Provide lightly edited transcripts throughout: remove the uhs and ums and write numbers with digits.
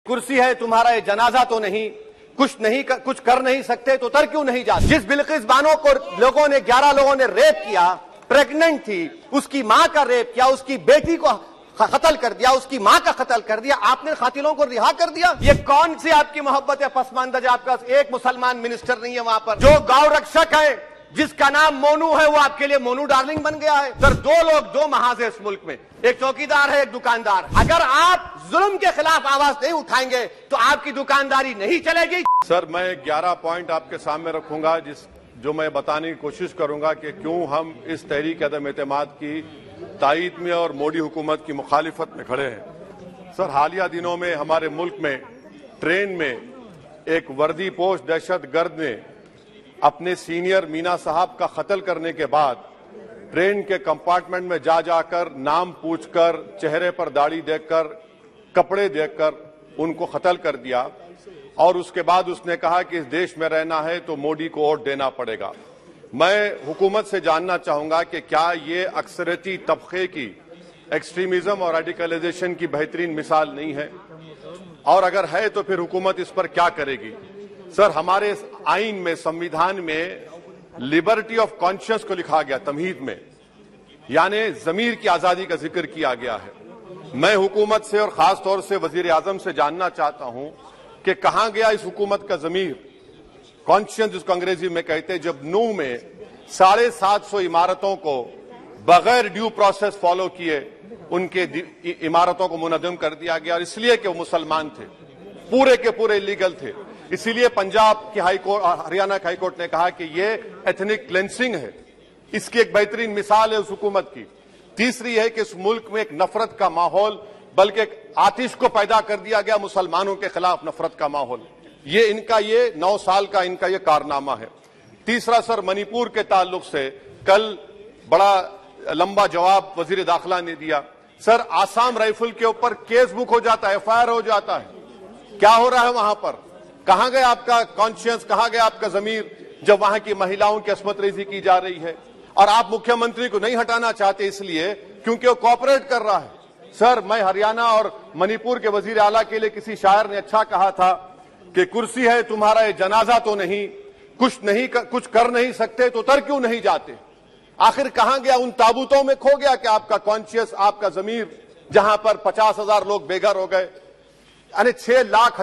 कुर्सी है तुम्हारा ये जनाजा तो नहीं, कुछ कर नहीं सकते तो उतर क्यों नहीं जाते। जिस बिल्किस बानो को लोगों ने 11 लोगों ने रेप किया, प्रेग्नेंट थी, उसकी मां का रेप किया, उसकी बेटी को कत्ल कर दिया, उसकी मां का कत्ल कर दिया, आपने कातिलों को रिहा कर दिया। ये कौन सी आपकी मोहब्बत है पसमानदा? जो आपका एक मुसलमान मिनिस्टर नहीं है वहां पर, जो गौ रक्षक है जिसका नाम मोनू है, वो आपके लिए मोनू डार्लिंग बन गया है। सर, दो महाज है इस मुल्क में, एक चौकीदार है, एक दुकानदार। अगर आप जुल्म के खिलाफ आवाज नहीं उठाएंगे तो आपकी दुकानदारी नहीं चलेगी। सर, मैं 11 पॉइंट आपके सामने रखूंगा जो मैं बताने की कोशिश करूंगा कि क्यों हम इस तहरीक अदम एतमाद की तायीद में और मोदी हुकूमत की मुखालिफत में खड़े हैं। सर, हालिया दिनों में हमारे मुल्क में ट्रेन में एक वर्दी पोश दहशतगर्द ने अपने सीनियर मीना साहब का कत्ल करने के बाद ट्रेन के कंपार्टमेंट में जाकर नाम पूछकर, चेहरे पर दाढ़ी देखकर, कपड़े देखकर उनको कत्ल कर दिया। और उसके बाद उसने कहा कि इस देश में रहना है तो मोदी को वोट देना पड़ेगा। मैं हुकूमत से जानना चाहूंगा कि क्या ये अक्सरियती तबके की एक्सट्रीमिज्म और रेडिकलाइजेशन की बेहतरीन मिसाल नहीं है? और अगर है तो फिर हुकूमत इस पर क्या करेगी? सर, हमारे आइन में, संविधान में लिबर्टी ऑफ कॉन्शियस को लिखा गया, तमहीद में, यानी जमीर की आजादी का जिक्र किया गया है। मैं हुकूमत से और खास तौर से वजीर आजम से जानना चाहता हूं कि कहां गया इस हुकूमत का जमीर, कॉन्शियस जिसको अंग्रेजी में कहते हैं, जब नूह में 750 इमारतों को बगैर ड्यू प्रोसेस फॉलो किए उनके इमारतों को मुनज़्ज़म कर दिया गया, और इसलिए कि वो मुसलमान थे, पूरे के पूरे इलीगल थे। इसीलिए पंजाब की हाईकोर्ट और हरियाणा की हाईकोर्ट ने कहा कि ये एथनिक क्लेंसिंग है। इसकी एक बेहतरीन मिसाल है उस हुकूमत की। तीसरी है कि इस मुल्क में एक नफरत का माहौल, बल्कि एक आतिश को पैदा कर दिया गया, मुसलमानों के खिलाफ नफरत का माहौल। ये 9 साल का इनका ये कारनामा है। तीसरा, सर, मणिपुर के ताल्लुक से कल बड़ा लंबा जवाब वजीर दाखिला ने दिया। सर, आसाम राइफल के ऊपर केस बुक हो जाता है, FIR हो जाता है। क्या हो रहा है वहां पर? कहां गया आपका कॉन्शियस, कहां गया आपका जमीर जब वहां की महिलाओं की अस्मत रेजी की जा रही है? और आप मुख्यमंत्री को नहीं हटाना चाहते इसलिए क्योंकि वो कोऑपरेट कर रहा है। सर, मैं हरियाणा और मणिपुर के वजीर आला के लिए किसी शायर ने अच्छा कहा था कि कुर्सी है तुम्हारा ये जनाजा तो नहीं, कुछ कर नहीं सकते तो उतर क्यों नहीं जाते। आखिर कहां गया? उन ताबूतों में खो गया कि आपका कॉन्शियस, आपका जमीर, जहां पर 50,000 लोग बेघर हो गए, यानी 6 लाख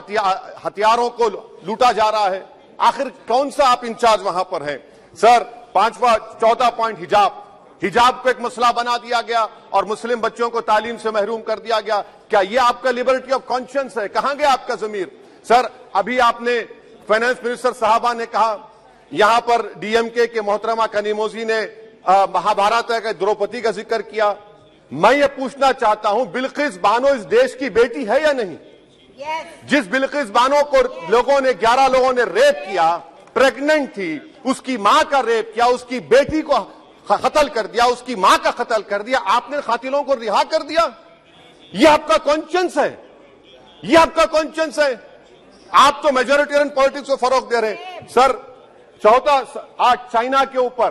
हथियारों को लूटा जा रहा है। आखिर कौन सा आप इंचार्ज वहां पर हैं? सर, 14 पॉइंट हिजाब को एक मसला बना दिया गया और मुस्लिम बच्चों को तालीम से महरूम कर दिया गया। क्या ये आपका लिबर्टी ऑफ कॉन्शियंस है? कहां गया आपका जमीर? सर, अभी आपने फाइनेंस मिनिस्टर साहबा ने कहा, यहां पर DMK के मोहतरमा कनीमोजी ने महाभारत के द्रौपदी का जिक्र किया। मैं ये पूछना चाहता हूं, बिल्किस बानो इस देश की बेटी है या नहीं? जिस बिल्किस बानो को लोगों ने 11 लोगों ने रेप किया, प्रेग्नेंट थी, उसकी मां का रेप किया, उसकी बेटी को कत्ल कर दिया, उसकी मां का कत्ल कर दिया, आपने कातिलों को रिहा कर दिया। ये आपका कॉन्शियंस है? ये आपका कॉन्शियंस है? आप तो मेजोरिटेरियन पॉलिटिक्स को फरोग दे रहे हैं। सर, चौथा, आज चाइना के ऊपर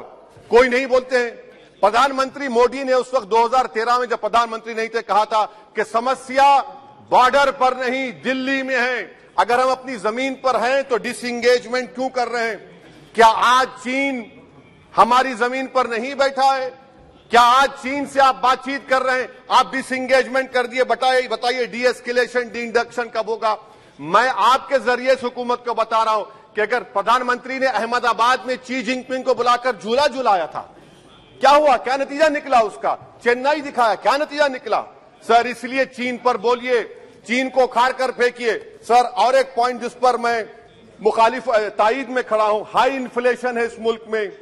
कोई नहीं बोलते हैं। प्रधानमंत्री मोदी ने उस वक्त 2013 में जब प्रधानमंत्री नहीं थे कहा था कि समस्या बॉर्डर पर नहीं, दिल्ली में है। अगर हम अपनी जमीन पर हैं तो डिसएंगेजमेंट क्यों कर रहे हैं? क्या आज चीन हमारी जमीन पर नहीं बैठा है? क्या आज चीन से आप बातचीत कर रहे हैं? आप डिसएंगेजमेंट कर दिए। बताइए डीएस्केलेशन, डी-इंडक्शन कब होगा? मैं आपके जरिए से हुकूमत को बता रहा हूं कि अगर प्रधानमंत्री ने अहमदाबाद में शी जिनपिंग को बुलाकर झूला झुलाया था, क्या हुआ? क्या नतीजा निकला उसका? चेन्नई दिखाया, क्या नतीजा निकला? सर, इसलिए चीन पर बोलिए, चीन को उखाड़ कर फेंकिए। सर, और एक पॉइंट जिस पर मैं मुखालिफ तायीद में खड़ा हूं, हाई इन्फ्लेशन है इस मुल्क में,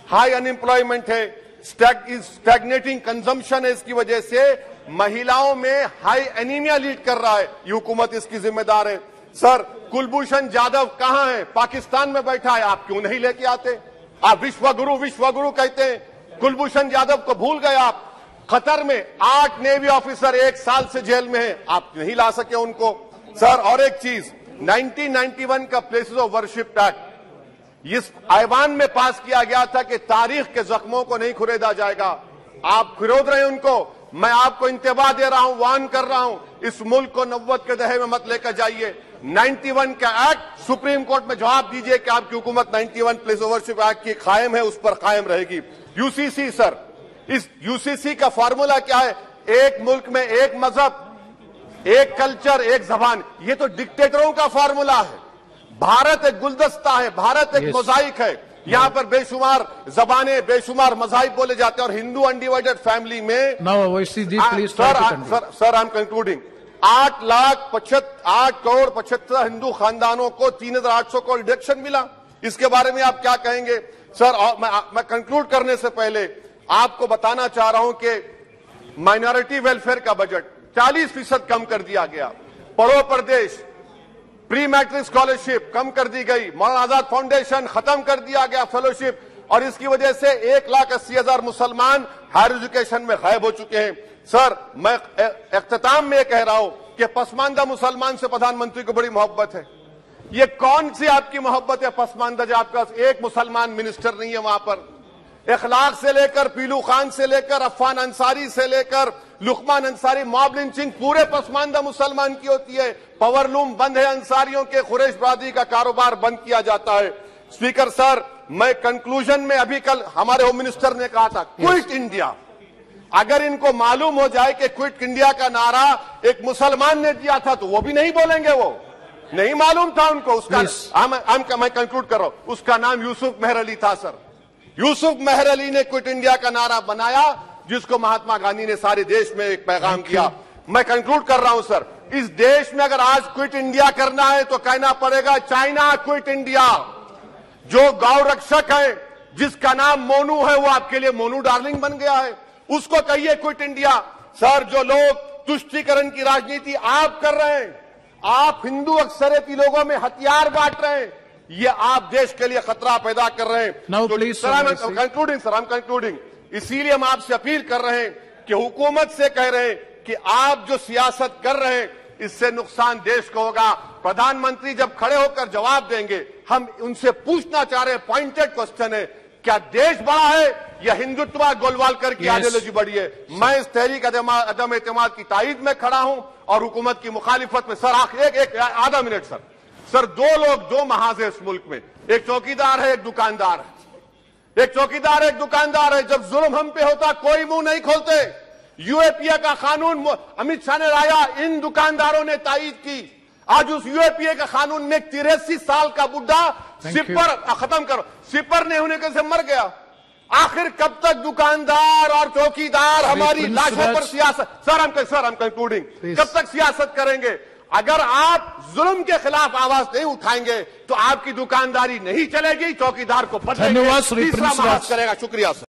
हाई अनएम्प्लॉयमेंट है, स्टैग्नेटिंग कंजम्पशन है। इसकी वजह से महिलाओं में हाई एनीमिया लीड कर रहा है। ये हुकूमत इसकी जिम्मेदार है। सर, कुलभूषण जाधव कहां है? पाकिस्तान में बैठा है, आप क्यों नहीं लेके आते? आप विश्वगुरु कहते हैं, कुलभूषण जाधव को भूल गए आप। कतर में 8 नेवी ऑफिसर 1 साल से जेल में हैं, आप नहीं ला सके उनको। सर, और एक चीज, 1991 का प्लेसेस ऑफ वर्शिप एक्ट इस ऐवान में पास किया गया था कि तारीख के जख्मों को नहीं खुरेदा जाएगा। आप खुरोद रहे हैं उनको। मैं आपको इंतबाह दे रहा हूं, वार्न कर रहा हूं इस मुल्क को 90 के दहे में मत लेकर जाइए। 91 का एक्ट सुप्रीम कोर्ट में जवाब दीजिए कि आपकी हुकूमत 91 प्लेस ओवरशिप एक्ट की कायम है, उस पर कायम रहेगी। यूसीसी सर, इस यूसीसी का फॉर्मूला क्या है? एक मुल्क में एक मजहब, एक कल्चर, एक जबान। ये तो डिक्टेटरों का फॉर्मूला है। भारत एक गुलदस्ता है, भारत एक मोजाइक है। यहाँ पर बेशुमार जबानें, बेशुमार मज़ाहिब बोले जाते हैं और हिंदू अनडिवाइडेड फैमिली में sir I am concluding 8 crore 75 Hindu खानदानों को 3,800 करोड़ डिडक्शन मिला। इसके बारे में आप क्या कहेंगे सर? और मैं कंक्लूड करने से पहले आपको बताना चाह रहा हूं कि माइनॉरिटी वेलफेयर का बजट 40% कम कर दिया गया। पढ़ो प्रदेश, प्री मैट्रिक स्कॉलरशिप कम कर दी गई, मौलाना आजाद फाउंडेशन खत्म कर दिया गया फेलोशिप, और इसकी वजह से 1,80,000 मुसलमान हायर एजुकेशन में गायब हो चुके हैं। सर, मैं इख्तिताम में कह रहा हूं कि पसमानदा मुसलमान से प्रधानमंत्री को बड़ी मोहब्बत है। ये कौन सी आपकी मोहब्बत है पसमानदा, जो आपका एक मुसलमान मिनिस्टर नहीं है वहां पर? इखलाक से लेकर, पीलू खान से लेकर, अफान अंसारी से लेकर लुकमान अंसारी, मॉब लिंचिंग पूरे पसमानदा मुसलमान की होती है। पावरलूम बंद है अंसारियों के, कुरैश बरादरी का कारोबार बंद किया जाता है। स्पीकर सर, मैं कंक्लूजन में अभी कल हमारे होम मिनिस्टर ने कहा था क्विट इंडिया। अगर इनको मालूम हो जाए कि क्विट इंडिया का नारा एक मुसलमान ने दिया था तो वो भी नहीं बोलेंगे। वो नहीं मालूम था उनको। उसका मैं कंक्लूड कर रहा हूं, उसका नाम यूसुफ मेहर अली था सर। यूसुफ मेहर अली ने क्विट इंडिया का नारा बनाया, जिसको महात्मा गांधी ने सारे देश में एक पैगाम किया। मैं कंक्लूड कर रहा हूं सर, इस देश में अगर आज क्विट इंडिया करना है तो कहना पड़ेगा चाइना क्विट इंडिया। जो गौ रक्षक है, जिसका नाम मोनू है, वो आपके लिए मोनू डार्लिंग बन गया है, उसको कहिए क्विट इंडिया। सर, जो लोग तुष्टीकरण की राजनीति आप कर रहे हैं, आप हिंदू अक्सरियती लोगों में हथियार बांट रहे हैं, ये आप देश के लिए खतरा पैदा कर रहे हैं। Sir, I am concluding. इसीलिए हम आपसे अपील कर रहे हैं कि हुकूमत से कह रहे हैं कि आप जो सियासत कर रहे हैं, इससे नुकसान देश को होगा। प्रधानमंत्री जब खड़े होकर जवाब देंगे, हम उनसे पूछना चाह रहे हैं, पॉइंटेड क्वेश्चन है, क्या देश बड़ा है या हिंदुत्व गोलवालकर की आइडियोलॉजी बड़ी है? मैं इस तहरीक अदम एतमाद की तायद में खड़ा हूं और हुकूमत की मुखालिफत में। सर, एक आधा मिनट सर, दो लोग, दो महाज है इस मुल्क में, एक चौकीदार है, एक दुकानदार है। एक चौकीदार है, एक दुकानदार है। जब जुल्म हम पे होता कोई मुंह नहीं खोलते। यूएपीए का कानून अमित शाह ने लाया, इन दुकानदारों ने तायद की। आज उस यूएपीए का कानून में 83 साल का बुढ़ा सिपर खत्म करो, सिपर नहीं होने के से मर गया। आखिर कब तक दुकानदार और चौकीदार हमारी लाशों पर सियासत? सर, हम कंक्लूडिंग, कब तक सियासत करेंगे? अगर आप जुल्म के खिलाफ आवाज नहीं उठाएंगे तो आपकी दुकानदारी नहीं चलेगी, चौकीदार को बदलेंगे, तीसरा महाज करेगा। शुक्रिया सर।